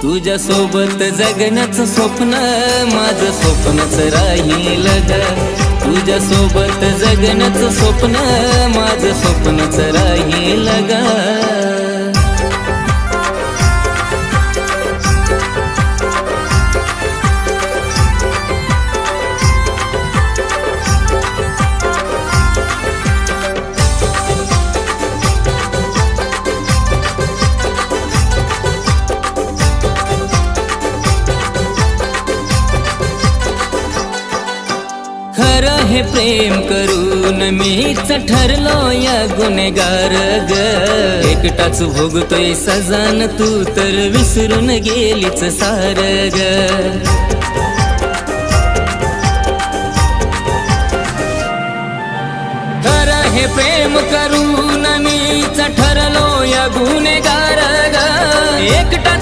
तुझ्या सोबत जगण्याचं स्वप्न माझं स्वप्नच राहील ग. तुझ्या सोबत जगण्याचं स्वप्न माझं स्वप्नच राहील ग. खरं हे प्रेम करून मीच ठरलो या गुन्हेगार ग. एकटाच भोगतोय सजान तू तर विसरून गेलीच सार ग. खरं हे प्रेम करून मीच ठरलो या गुन्हेगार ग. एकटाच